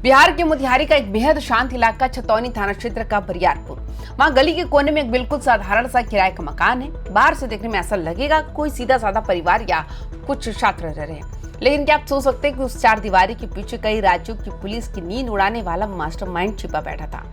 बिहार के मोतिहारी का एक बेहद शांत इलाका छतौनी थाना क्षेत्र का बरियारपुर। वहाँ गली के कोने में एक बिल्कुल साधारण सा किराए का मकान है। बाहर से देखने में ऐसा लगेगा कोई सीधा साधा परिवार या कुछ छात्र रह रहे हैं, लेकिन क्या आप सोच सकते हैं कि उस चार दीवारी के पीछे कई राज्यों की पुलिस की नींद उड़ाने वाला मास्टरमाइंड छिपा बैठा था।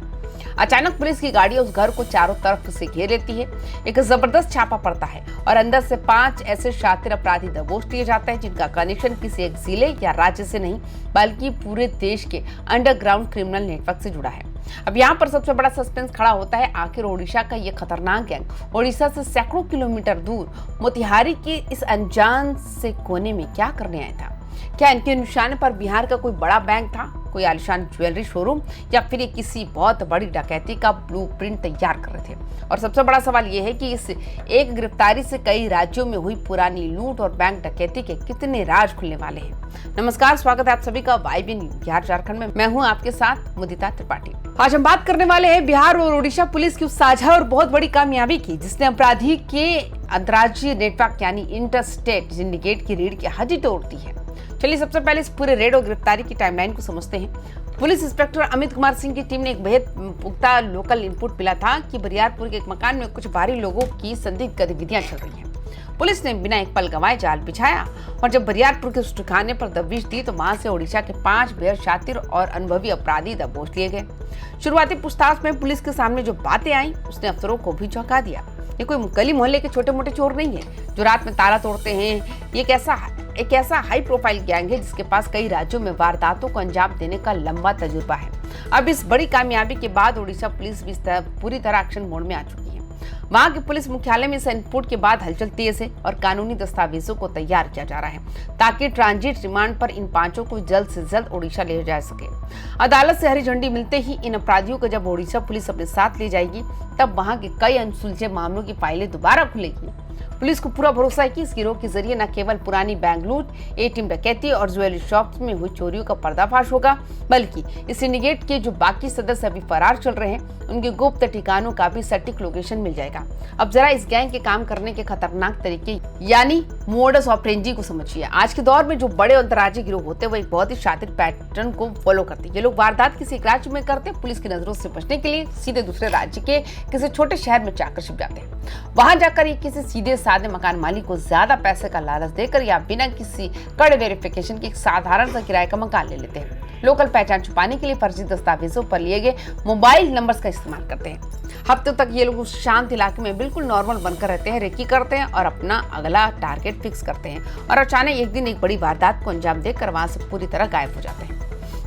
अचानक पुलिस की गाड़ी उस घर को चारों तरफ से घेर लेती है। एक जबरदस्त छापा पड़ता है और अंदर से 5 ऐसे शातिर अपराधी दबोच लिए जाते हैं जिनका कनेक्शन किसी एक जिले या राज्य से नहीं बल्कि पूरे देश के अंडरग्राउंड क्रिमिनल नेटवर्क से जुड़ा है। अब यहाँ पर सबसे बड़ा सस्पेंस खड़ा होता है, आखिर ओडिशा का ये खतरनाक गैंग ओडिशा से सैकड़ों किलोमीटर दूर मोतिहारी के इस अनजान से कोने में क्या करने आया था? क्या इनके निशाने पर बिहार का कोई बड़ा बैंक था, कोई आलिशान ज्वेलरी शोरूम, या फिर ये किसी बहुत बड़ी डकैती का ब्लूप्रिंट तैयार कर रहे थे? और सबसे बड़ा सवाल ये है कि इस एक गिरफ्तारी से कई राज्यों में हुई पुरानी लूट और बैंक डकैती के कितने राज खुलने वाले हैं। नमस्कार, स्वागत है आप सभी का वाईबी बिहार झारखंड में। मैं हूँ आपके साथ मुदिता त्रिपाठी। आज हम बात करने वाले हैं बिहार और ओडिशा पुलिस की उस साझा और बहुत बड़ी कामयाबी की जिसने अपराधी के अंतर्राज्यीय नेटवर्क यानी इंटरस्टेट सिंडिकेट की रीढ़ की हड्डी तोड़ दी है। चलिए सबसे पहले इस पूरे रेड और गिरफ्तारी की टाइमलाइन को समझते हैं। पुलिस इंस्पेक्टर अमित कुमार सिंह की टीम ने एक बेहद पुख्ता लोकल इनपुट मिला था कि बरियारपुर के एक मकान में कुछ बाहरी लोगों की संदिग्ध गतिविधियां चल रही हैं। पुलिस ने बिना एक पल गंवाए जाल बिछाया और जब बरियारपुर के उस ठिकाने पर दबिश दी तो वहां से ओडिशा के 5 बेहद शातिर और अनुभवी अपराधी दबोच लिए गए। शुरुआती पूछताछ में पुलिस के सामने जो बातें आई उसने अफसरों को भी चौंका दिया। ये कोई गली मोहल्ले के छोटे मोटे चोर नहीं है जो रात में ताला तोड़ते हैं। ये एक ऐसा हाई प्रोफाइल गैंग है जिसके पास कई राज्यों में वारदातों को अंजाम देने का लंबा तजुर्बा है। अब इस बड़ी कामयाबी के बाद ओडिशा पुलिस भी पूरी तरह एक्शन मोड में आ चुकी है। वहां के पुलिस मुख्यालय में इस इनपुट के बाद हलचल तेज है और कानूनी दस्तावेजों को तैयार किया जा रहा है ताकि ट्रांजिट रिमांड पर इन 5 को जल्द से जल्द ओडिशा ले जा सके। अदालत से हरी झंडी मिलते ही इन अपराधियों को जब ओडिशा पुलिस अपने साथ ले जाएगी तब वहां के कई अनसुलझे मामलों की फाइलें दोबारा खुलेगी। पुलिस को पूरा भरोसा है कि इस गिरोह के जरिए न केवल पुरानी बैंक लूट, एटीएम डकैती और ज्वेलरी शॉप्स में हुई चोरियों का पर्दाफाश होगा बल्कि इस सिंडिकेट के जो बाकी सदस्य अभी फरार चल रहे हैं उनके गुप्त ठिकानों का भी सटीक लोकेशन मिल जाएगा। अब जरा इस गैंग के काम करने के खतरनाक तरीके यानी मोडस ऑपरेंडी को समझिए। आज के दौर में जो बड़े अंतर्राज्यीय गिरोह होते हैं वो एक बहुत ही शातिर पैटर्न को फॉलो करते हैं। ये लोग वारदात किसी एक राज्य में करते हैं, पुलिस की नजरों से बचने के लिए सीधे दूसरे राज्य के किसी छोटे शहर में जाकर छिप जाते हैं। वहां जाकर ये किसी सीधे साधे मकान मालिक को ज्यादा पैसे का लालच देकर या बिना किसी कड़े वेरिफिकेशन के एक साधारण सा किराए का मकान ले लेते हैं। लोकल पहचान छुपाने के लिए फर्जी दस्तावेजों पर लिए गए मोबाइल नंबर्स का इस्तेमाल करते हैं। हफ्तों तक ये लोग उस शांत इलाके में बिल्कुल नॉर्मल बनकर रहते हैं, रेकी करते हैं और अपना अगला टारगेट फिक्स करते हैं और अचानक एक दिन एक बड़ी वारदात को अंजाम देकर वहां से पूरी तरह गायब हो जाते हैं।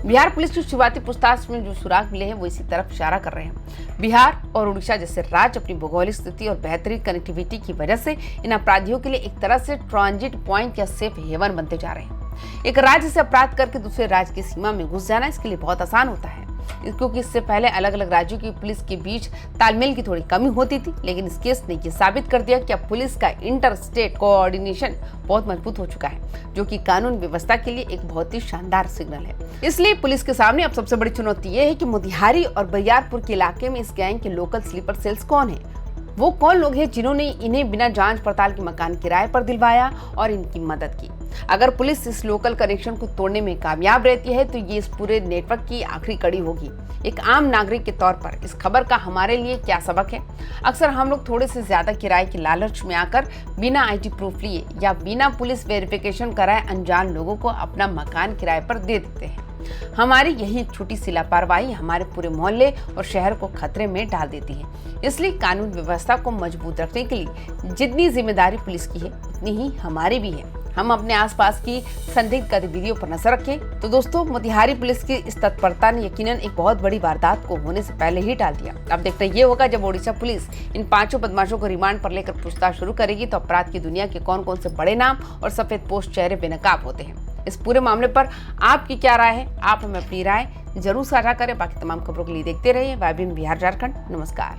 बिहार पुलिस की शुरुआती पूछताछ में जो सुराग मिले हैं वो इसी तरफ इशारा कर रहे हैं। बिहार और उड़ीसा जैसे राज्य अपनी भौगोलिक स्थिति और बेहतरीन कनेक्टिविटी की वजह से इन अपराधियों के लिए एक तरह से ट्रांजिट पॉइंट या सेफ हेवन बनते जा रहे हैं। एक राज्य से अपराध करके दूसरे राज्य की सीमा में घुस जाना इसके लिए बहुत आसान होता है क्योंकि इससे पहले अलग अलग राज्यों की पुलिस के बीच तालमेल की थोड़ी कमी होती थी, लेकिन इस केस ने ये साबित कर दिया कि अब पुलिस का इंटर स्टेट कोऑर्डिनेशन बहुत मजबूत हो चुका है जो कि कानून व्यवस्था के लिए एक बहुत ही शानदार सिग्नल है। इसलिए पुलिस के सामने अब सबसे बड़ी चुनौती ये है कि मोतिहारी और बरियारपुर के इलाके में इस गैंग के लोकल स्लीपर सेल्स कौन है। वो कौन लोग हैं जिन्होंने इन्हें बिना जांच पड़ताल के मकान किराए पर दिलवाया और इनकी मदद की। अगर पुलिस इस लोकल कनेक्शन को तोड़ने में कामयाब रहती है तो ये इस पूरे नेटवर्क की आखिरी कड़ी होगी। एक आम नागरिक के तौर पर इस खबर का हमारे लिए क्या सबक है? अक्सर हम लोग थोड़े से ज्यादा किराए के लालच में आकर बिना आईटी प्रूफ लिए या बिना पुलिस वेरिफिकेशन कराए अनजान लोगों को अपना मकान किराए पर दे देते हैं। हमारी यही एक छोटी सी लापरवाही हमारे पूरे मोहल्ले और शहर को खतरे में डाल देती है। इसलिए कानून व्यवस्था को मजबूत रखने के लिए जितनी जिम्मेदारी पुलिस की है उतनी ही हमारी भी है। हम अपने आसपास की संदिग्ध गतिविधियों पर नजर रखें। तो दोस्तों, मोतिहारी पुलिस की इस तत्परता ने यकीनन एक बहुत बड़ी वारदात को होने से पहले ही टाल दिया। अब देखते ये होगा जब ओडिशा पुलिस इन 5 बदमाशों को रिमांड पर लेकर पूछताछ शुरू करेगी तो अपराध की दुनिया के कौन कौन से बड़े नाम और सफेद पोस्ट चेहरे बेनकाब होते हैं। इस पूरे मामले पर आपकी क्या राय है? आप हमें अपनी राय जरूर साझा करें। बाकी तमाम खबरों के लिए देखते रहिए वाईबी बिहार झारखंड। नमस्कार।